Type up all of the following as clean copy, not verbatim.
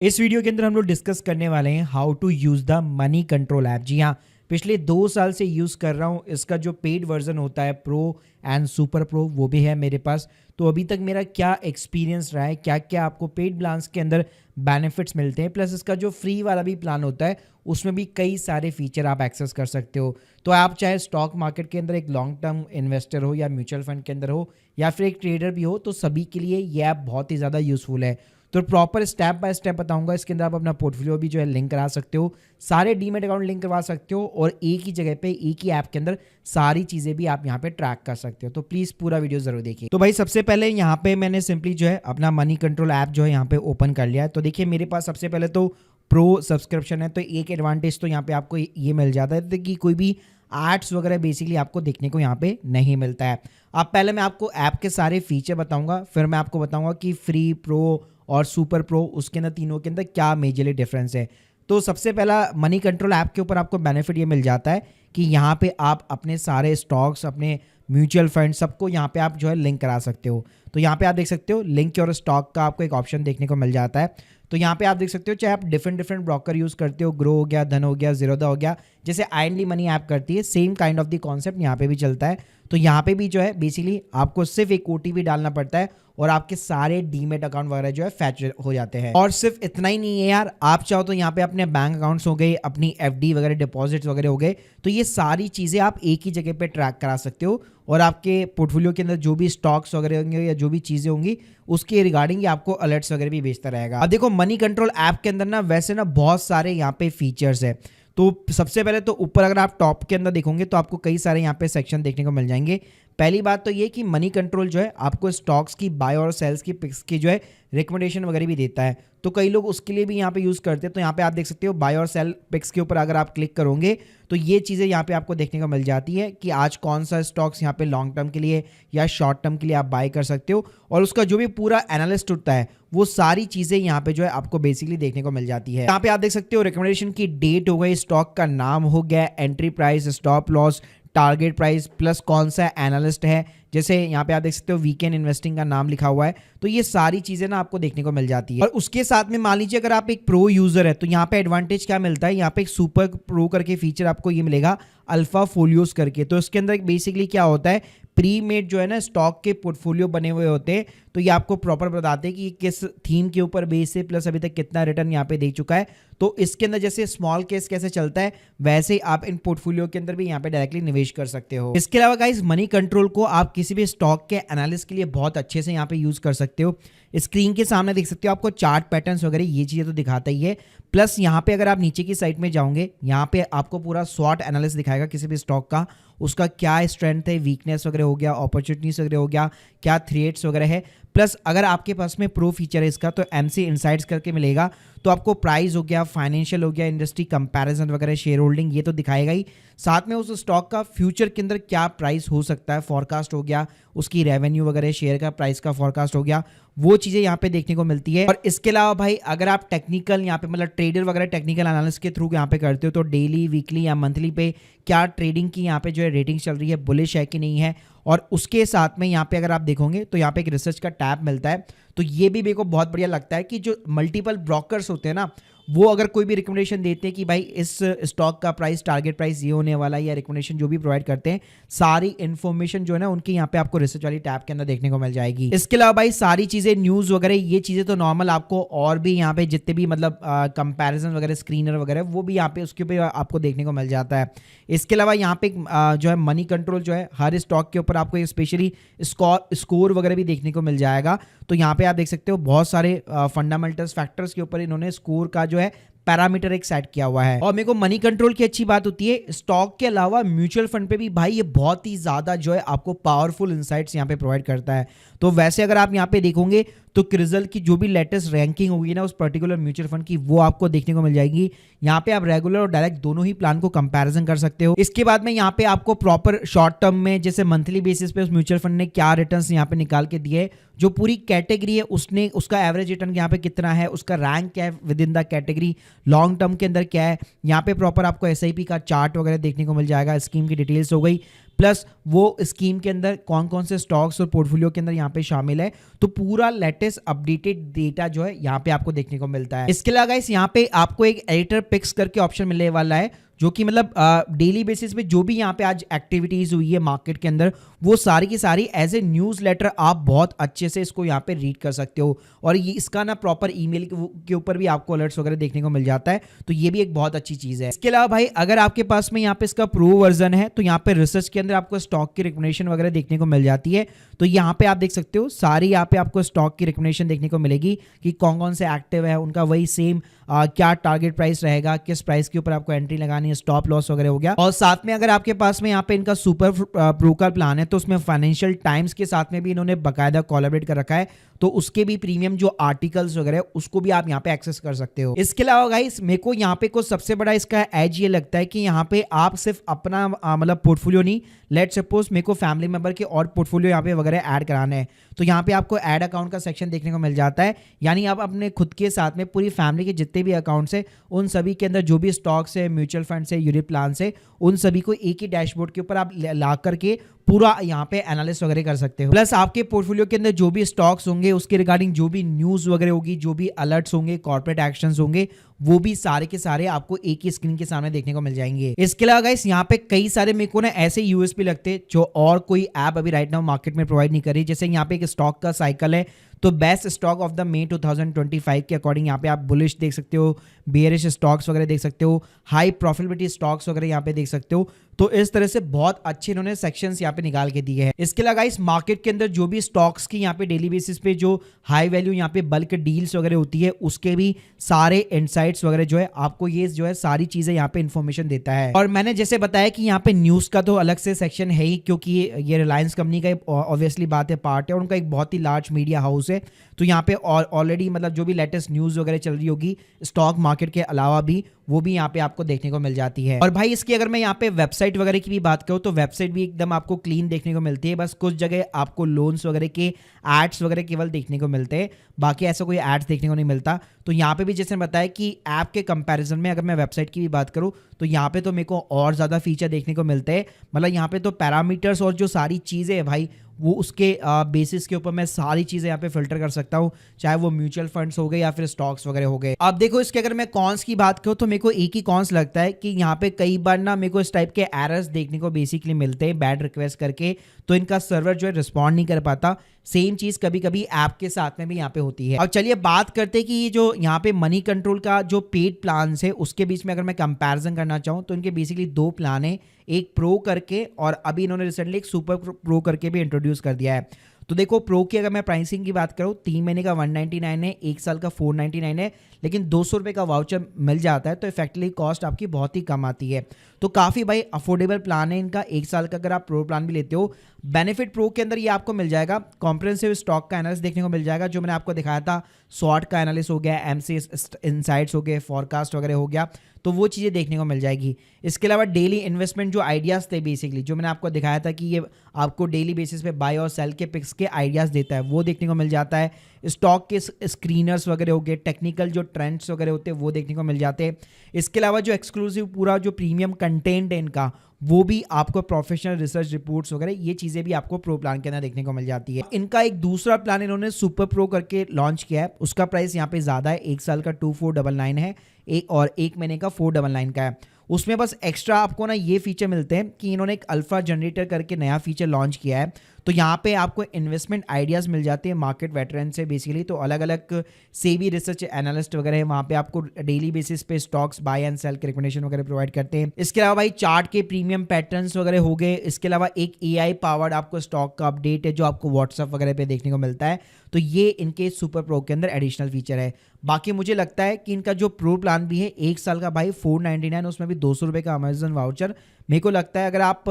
इस वीडियो के अंदर हम लोग डिस्कस करने वाले हैं how to use the Moneycontrol app. जी हाँ, पिछले 2 साल से यूज़ कर रहा हूँ। इसका जो पेड वर्जन होता है प्रो एंड सुपर प्रो वो भी है मेरे पास। तो अभी तक मेरा क्या एक्सपीरियंस रहा है, क्या क्या आपको पेड प्लान्स के अंदर बेनिफिट्स मिलते हैं, प्लस इसका जो फ्री वाला भी प्लान होता है उसमें भी कई सारे फीचर आप एक्सेस कर सकते हो। तो आप चाहे स्टॉक मार्केट के अंदर एक लॉन्ग टर्म इन्वेस्टर हो या म्यूचुअल फंड के अंदर हो या फिर एक ट्रेडर भी हो, तो सभी के लिए ये ऐप बहुत ही ज़्यादा यूज़फुल है। तो प्रॉपर स्टेप बाय स्टेप बताऊंगा। इसके अंदर आप अपना पोर्टफोलियो भी जो है लिंक करा सकते हो, सारे डीमेट अकाउंट लिंक करवा सकते हो और एक ही जगह पे एक ही ऐप के अंदर सारी चीज़ें भी आप यहाँ पे ट्रैक कर सकते हो। तो प्लीज़ पूरा वीडियो जरूर देखिए। तो भाई सबसे पहले यहाँ पे मैंने सिंपली जो है अपना मनी कंट्रोल ऐप जो है यहाँ पे ओपन कर लिया है। तो देखिए मेरे पास सबसे पहले तो प्रो सब्सक्रिप्शन है, तो एक एडवांटेज तो यहाँ पे आपको ये मिल जाता है कि कोई भी एड्स वगैरह बेसिकली आपको देखने को यहाँ पे नहीं मिलता है। अब पहले मैं आपको ऐप के सारे फीचर बताऊंगा, फिर मैं आपको बताऊंगा कि फ्री, प्रो और सुपर प्रो उसके अंदर तीनों के अंदर क्या मेजरली डिफरेंस है। तो सबसे पहला मनी कंट्रोल ऐप के ऊपर आपको बेनिफिट ये मिल जाता है कि यहाँ पे आप अपने सारे स्टॉक्स, अपने म्यूचुअल फंड सबको यहाँ पे आप जो है लिंक करा सकते हो। तो यहाँ पे आप देख सकते हो लिंक योर स्टॉक का आपको एक ऑप्शन देखने को मिल जाता है। तो यहाँ पे आप देख सकते हो चाहे आप डिफरेंट डिफरेंट ब्रोकर यूज करते हो, ग्रो हो गया, धन हो गया, जीरोधा हो गया, जैसे आईएनडी मनी ऐप करती है, same kind of the concept यहाँ पे भी चलता है। तो यहाँ पे भी जो है बेसिकली आपको सिर्फ एक ओटीपी डालना पड़ता है और आपके सारे डीमेट अकाउंट वगैरह जो है फैच हो जाते हैं। और सिर्फ इतना ही नहीं है यार, आप चाहो तो यहाँ पे अपने बैंक अकाउंट्स हो गए, अपनी एफडी वगैरह, डिपॉजिट्स वगैरह हो गए, तो ये सारी चीज़ें आप एक ही जगह पे ट्रैक करा सकते हो और आपके पोर्टफोलियो के अंदर जो भी स्टॉक्स वगैरह होंगे या जो भी चीज़ें होंगी उसके रिगार्डिंग आपको अलर्ट्स वगैरह भी भेजता रहेगा। अब देखो मनी कंट्रोल ऐप के अंदर ना वैसे ना बहुत सारे यहाँ पे फीचर्स है। तो सबसे पहले तो ऊपर अगर आप टॉप के अंदर देखोगे तो आपको कई सारे यहाँ पे सेक्शन देखने को मिल जाएंगे। पहली बात तो ये कि मनी कंट्रोल जो है आपको स्टॉक्स की बाय और सेल्स की पिक्स की जो है रिकमेंडेशन वगैरह भी देता है। तो कई लोग उसके लिए भी यहाँ पे यूज़ करते हैं। तो यहाँ पे आप देख सकते हो बाय और सेल पिक्स के ऊपर अगर आप क्लिक करोगे तो ये चीज़ें यहाँ पे आपको देखने को मिल जाती है कि आज कौन सा स्टॉक्स यहाँ पे लॉन्ग टर्म के लिए या शॉर्ट टर्म के लिए आप बाय कर सकते हो, और उसका जो भी पूरा एनालिस्ट होता है वो सारी चीज़ें यहाँ पे जो है आपको बेसिकली देखने को मिल जाती है। यहाँ पे आप देख सकते हो रिकमेंडेशन की डेट हो गई, स्टॉक का नाम हो गया, entry price, stop loss, target price, plus कौन सा एनालिस्ट है, जैसे यहाँ पे आप देख सकते हो वीकेंड इन्वेस्टिंग का नाम लिखा हुआ है। तो ये सारी चीजें ना आपको देखने को मिल जाती है। और उसके साथ में मान लीजिए अगर आप एक प्रो यूजर है तो यहाँ पे एडवांटेज क्या मिलता है, यहाँ पे एक सुपर प्रो करके फीचर आपको ये मिलेगा, अल्फा फोलियोस करके। तो इसके अंदर बेसिकली क्या होता है, प्री मेड जो है ना स्टॉक के पोर्टफोलियो बने हुए होते हैं। तो ये आपको प्रॉपर बताते हैं कि किस थीम के ऊपर बेस है, प्लस अभी तक कितना रिटर्न यहाँ पे दे चुका है। तो इसके अंदर जैसे स्मॉल केस कैसे चलता है वैसे आप इन पोर्टफोलियो के अंदर भी यहाँ पे डायरेक्टली निवेश कर सकते हो। इसके अलावा गाइस मनी कंट्रोल को आप किसी भी स्टॉक के एनालिसिस के लिए बहुत अच्छे से यहाँ पे यूज कर सकते हो। स्क्रीन के सामने देख सकते हो आपको चार्ट पैटर्न्स वगैरह ये चीजें तो दिखाता ही है, प्लस यहाँ पे अगर आप नीचे की साइड में जाओगे यहाँ पे आपको पूरा स्वॉट एनालिसिस दिखाएगा किसी भी स्टॉक का, उसका क्या स्ट्रेंथ है, वीकनेस वगैरह हो गया, अपॉर्चुनिटीज वगैरह हो गया, क्या थ्रेट्स वगैरह है। प्लस अगर आपके पास में प्रो फीचर है इसका तो एमसी इनसाइट्स करके मिलेगा, तो आपको प्राइस हो गया, फाइनेंशियल हो गया, इंडस्ट्री कंपैरिजन वगैरह, शेयर होल्डिंग ये तो दिखाएगा ही, साथ में उस स्टॉक का फ्यूचर के अंदर क्या प्राइस हो सकता है, फॉरकास्ट हो गया, उसकी रेवेन्यू वगैरह, शेयर का प्राइस का फॉरकास्ट हो गया, वो चीजें यहाँ पे देखने को मिलती है। और इसके अलावा भाई अगर आप टेक्निकल यहाँ पे मतलब ट्रेडर वगैरह टेक्निकल एनालिसिस के थ्रू यहाँ पे करते हो तो डेली, वीकली या मंथली पे क्या ट्रेडिंग की यहाँ पे जो है रेटिंग चल रही है, बुलिश है कि नहीं है। और उसके साथ में यहाँ पे अगर आप देखोगे तो यहाँ पे एक रिसर्च का टैब मिलता है। तो ये भी मेरे को बहुत बढ़िया लगता है कि जो मल्टीपल ब्रोकर्स होते हैं ना वो अगर कोई भी रिकमेंडेशन देते हैं कि भाई इस स्टॉक का प्राइस, टारगेट प्राइस ये होने वाला है, या रिकमेंडेशन जो भी प्रोवाइड करते हैं सारी इन्फॉर्मेशन जो है ना उनकी यहाँ पे आपको रिसर्च वाली टैब के अंदर देखने को मिल जाएगी। इसके अलावा भाई सारी चीजें, न्यूज वगैरह ये चीजें तो नॉर्मल आपको, और भी यहाँ पे जितने भी मतलब कंपैरिजन वगैरह, स्क्रीनर वगैरह वो भी यहाँ पे उसके ऊपर आपको देखने को मिल जाता है। इसके अलावा यहाँ पे जो है मनी कंट्रोल जो है हर स्टॉक के ऊपर आपको स्पेशली स्कोर वगैरह भी देखने को मिल जाएगा। तो यहाँ पे आप देख सकते हो बहुत सारे फंडामेंटल्स फैक्टर्स के ऊपर इन्होंने स्कोर का जो है पैरामीटर एक सेट किया हुआ है। और मेरे को मनी कंट्रोल की अच्छी बात होती है स्टॉक के अलावा म्यूचुअल फंड पे भी भाई ये बहुत ही ज्यादा जो है आपको पावरफुल इनसाइट्स यहाँ पे प्रोवाइड करता है। तो वैसे अगर आप यहाँ पे देखोगे तो क्रिजल की जो भी लेटेस्ट रैंकिंग होगी ना उस पर्टिकुलर म्यूचुअल फंड की वो आपको देखने को मिल जाएगी। यहाँ पे आप रेगुलर और डायरेक्ट दोनों ही प्लान को कंपैरिजन कर सकते हो। इसके बाद में यहाँ पे आपको प्रॉपर शॉर्ट टर्म में जैसे मंथली बेसिस पे उस म्यूचुअल फंड ने क्या रिटर्न्स यहाँ पे निकाल के दिए, जो पूरी कैटेगरी है उसने उसका एवरेज रिटर्न यहाँ पे कितना है, उसका रैंक क्या है with in the category, long term के अंदर क्या है, यहाँ पे प्रॉपर आपको एसआईपी का चार्ट वगैरह देखने को मिल जाएगा, स्कीम की डिटेल्स हो गई, प्लस वो स्कीम के अंदर कौन कौन से स्टॉक्स और पोर्टफोलियो के अंदर यहाँ पे शामिल है, तो पूरा लेटेस्ट अपडेटेड डेटा जो है यहाँ पे आपको देखने को मिलता है। इसके अलावा गाइस यहाँ पे आपको एक एडिटर पिक्स करके ऑप्शन मिलने वाला है, जो कि मतलब डेली बेसिस पे जो भी यहाँ पे आज एक्टिविटीज हुई है मार्केट के अंदर, वो सारी की सारी एज ए न्यूज़ लेटर आप बहुत अच्छे से इसको यहाँ पे रीड कर सकते हो। और ये इसका ना प्रॉपर ईमेल के ऊपर भी आपको अलर्ट्स वगैरह देखने को मिल जाता है, तो ये भी एक बहुत अच्छी चीज़ है। इसके अलावा भाई अगर आपके पास में यहाँ पे इसका प्रो वर्जन है, तो यहाँ पे रिसर्च के अंदर आपको स्टॉक की रिकमेंडेशन वगैरह देखने को मिल जाती है। तो यहाँ पे आप देख सकते हो सारी यहाँ पे आपको स्टॉक की रिकमेंडेशन देखने को मिलेगी कि कौन कौन से एक्टिव है, उनका वही सेम क्या टारगेट प्राइस रहेगा, किस प्राइस के ऊपर आपको एंट्री लगानी है, स्टॉप लॉस वगैरह हो गया। और साथ में अगर आपके पास में यहाँ पे इनका सुपर प्रो का प्लान है, तो उसमें फाइनेंशियल टाइम्स के साथ में भी इन्होंने बाकायदा कोलैबोरेट कर रखा है, तो उसके भी प्रीमियम जो आर्टिकल्स वगैरह उसको भी आप यहाँ पे एक्सेस कर सकते हो। इसके अलावा गाइस मेरे को यहाँ पे कुछ सबसे बड़ा इसका एज ये लगता है कि यहाँ पे आप सिर्फ अपना मतलब पोर्टफोलियो नहीं, लेट सपोज मेरे को फैमिली मेंबर के और पोर्टफोलियो यहाँ पे वगैरह ऐड कराना है, तो यहाँ पे आपको ऐड अकाउंट का सेक्शन देखने को मिल जाता है। यानी आप अपने खुद के साथ में पूरी फैमिली के जितने भी अकाउंट्स है, उन सभी के अंदर जो भी स्टॉक्स है, म्यूचुअल फंड्स है, यूनिट प्लान है, उन सभी को एक ही डैशबोर्ड के ऊपर आप ला करके पूरा यहाँ पे एनालिसिस वगैरह कर सकते हो। प्लस आपके पोर्टफोलियो के अंदर जो भी स्टॉक्स होंगे, उसके रिगार्डिंग जो भी न्यूज़ वगैरह होगी, जो भी अलर्ट्स होंगे, कॉर्पोरेट एक्शंस होंगे, वो भी सारे के सारे आपको एक ही स्क्रीन के सामने देखने को मिल जाएंगे। इसके अलावा गाइस यहाँ पे कई सारे मेरे को ना ऐसे यूएसपी लगते हैं जो और कोई ऐप अभी राइट नाउ मार्केट में प्रोवाइड नहीं कर रही। जैसे यहाँ पे एक स्टॉक का साइकिल है, तो बेस्ट स्टॉक ऑफ द मे 2025 के अकॉर्डिंग यहाँ पे आप बुलिश देख सकते हो, बेयरिश स्टॉक्स वगैरह देख सकते हो, हाई प्रॉफिटेबिलिटी स्टॉक्स वगैरह यहाँ पे देख सकते हो। तो इस तरह से बहुत अच्छे इन्होंने सेक्शंस यहाँ पे निकाल के दिए हैं। इसके अलावा इस मार्केट के अंदर जो भी स्टॉक्स की यहाँ पे डेली बेसिस पे जो हाई वैल्यू यहाँ पे बल्क डील्स वगैरह होती है, उसके भी सारे इनसाइट्स वगैरह जो है आपको ये जो है सारी चीजें यहाँ पे इन्फॉर्मेशन देता है। और मैंने जैसे बताया कि यहाँ पे न्यूज का तो अलग से सेक्शन है ही, क्योंकि ये रिलायंस कंपनी का ऑब्वियसली बात है पार्ट है, और उनका एक बहुत ही लार्ज मीडिया हाउस है। तो यहाँ पे ऑलरेडी मतलब जो भी लेटेस्ट न्यूज़ वगैरह चल रही होगी स्टॉक मार्केट के अलावा भी, वो भी यहाँ पे आपको देखने को मिल जाती है। और भाई इसकी अगर मैं यहाँ पे वेबसाइट वगैरह की भी बात करूँ, तो वेबसाइट भी एकदम आपको क्लीन देखने को मिलती है। बस कुछ जगह आपको लोन्स वगैरह के एड्स वगैरह केवल देखने को मिलते हैं, बाकी ऐसा कोई एड्स देखने को नहीं मिलता। तो यहाँ पे भी जैसे बताया कि ऐप के कंपैरिजन में अगर मैं वेबसाइट की भी बात करूँ, तो यहाँ पे तो मेरे को और ज़्यादा फीचर देखने को मिलते हैं। मतलब यहाँ पे तो पैरामीटर्स और जो सारी चीज़ें है भाई, वो उसके बेसिस के ऊपर मैं सारी चीज़ें यहाँ पे फिल्टर कर सकता हूँ, चाहे वो म्यूचुअल फंड्स हो गए या फिर स्टॉक्स वगैरह हो गए। अब देखो इसके अगर मैं कॉन्स की बात करूँ, तो मेरे को एक ही कॉन्स लगता है कि यहाँ पे कई बार ना मेरे को इस टाइप के एरर्स देखने को बेसिकली मिलते हैं बैड रिक्वेस्ट करके, तो इनका सर्वर जो है रिस्पॉन्ड नहीं कर पाता। सेम चीज़ कभी कभी ऐप के साथ में भी यहाँ पे होती है। अब चलिए बात करते हैं कि ये जो यहाँ पे मनी कंट्रोल का जो पेड प्लान है, उसके बीच में अगर मैं कंपैरिजन करना चाहूँ, तो इनके बेसिकली दो प्लान है, एक प्रो करके और अभी इन्होंने रिसेंटली एक सुपर प्रो करके भी इंट्रोड्यूस कर दिया है। तो देखो प्रो की अगर मैं प्राइसिंग की बात करूँ, 3 महीने का 199 है, 1 साल का 499 है, लेकिन 200 रुपये का वाउचर मिल जाता है, तो इफेक्टिवली कॉस्ट आपकी बहुत ही कम आती है। तो काफ़ी भाई अफोर्डेबल प्लान है इनका। 1 साल का अगर आप प्रो प्लान भी लेते हो, बेनिफिट प्रो के अंदर ये आपको मिल जाएगा, कॉम्प्रिहेंसिव स्टॉक का एनालिसिस देखने को मिल जाएगा, जो मैंने आपको दिखाया था, स्वॉट का एनालिसिस हो गया, एमसीएक्स इनसाइट्स हो गए, फॉरकास्ट वगैरह हो गया, तो वो चीज़ें देखने को मिल जाएगी। इसके अलावा डेली इन्वेस्टमेंट जो आइडियाज़ थे बेसिकली, जो मैंने आपको दिखाया था कि ये आपको डेली बेसिस पे बाय और सेल के पिक्स के आइडियाज़ देता है, वो देखने को मिल जाता है। स्टॉक के स्क्रीनर्स वगैरह हो गए, टेक्निकल जो ट्रेंड्स वगैरह होते हैं वो देखने को मिल जाते हैं। इसके अलावा जो एक्सक्लूसिव पूरा जो प्रीमियम कंटेंट है इनका, वो भी आपको प्रोफेशनल रिसर्च रिपोर्ट्स वगैरह ये चीज़ें भी आपको प्रो प्लान के अंदर देखने को मिल जाती है। इनका एक दूसरा प्लान इन्होंने सुपर प्रो करके लॉन्च किया है, उसका प्राइस यहाँ पे ज़्यादा है, 1 साल का 2499 है, और 1 महीने का 499 का है। उसमें बस एक्स्ट्रा आपको ना ये फीचर मिलते हैं कि इन्होंने एक अल्फा जनरेटर करके नया फीचर लॉन्च किया है, तो यहाँ पे आपको इन्वेस्टमेंट आइडियाज़ मिल जाते हैं मार्केट वेटरन से बेसिकली। तो अलग अलग सेबी रिसर्च एनालिस्ट वगैरह है, वहाँ पे आपको डेली बेसिस पे स्टॉक्स बाय एंड सेल के रिकमेंडेशन वगैरह प्रोवाइड करते हैं। इसके अलावा भाई चार्ट के प्रीमियम पैटर्न्स वगैरह हो गए। इसके अलावा एक AI पावर्ड आपको स्टॉक का अपडेट है जो आपको व्हाट्सअप वगैरह पे देखने को मिलता है, तो ये इनके सुपर प्रो के अंदर एडिशनल फीचर है। बाकी मुझे लगता है कि इनका जो प्रो प्लान भी है 1 साल का भाई 499, उसमें भी 200 रुपये का अमेजन वाउचर। मेरे को लगता है अगर आप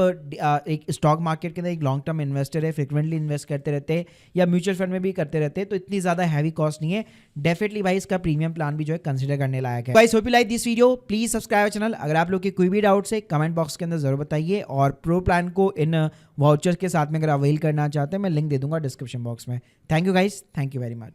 एक स्टॉक मार्केट के अंदर एक लॉन्ग टर्म इन्वेस्टर है, फ्रिक्वेंटली इन्वेस्ट करते रहते हैं या म्यूचुअल फंड में भी करते रहते हैं, तो इतनी ज़्यादा हैवी कॉस्ट नहीं है। डेफिनेटली भाई इसका प्रीमियम प्लान भी जो है कंसिडर करने लायक है। Guys hope you like this video, please subscribe channel. अगर आप लोग के कोई भी डाउट्स है कमेंट बॉक्स के अंदर जरूर बताइए, और प्रो प्लान को इन वाउचर के साथ में अगर अवेल करना चाहते हैं, मैं लिंक दे दूंगा डिस्क्रिप्शन बॉक्स में। Thank you guys, thank you very much.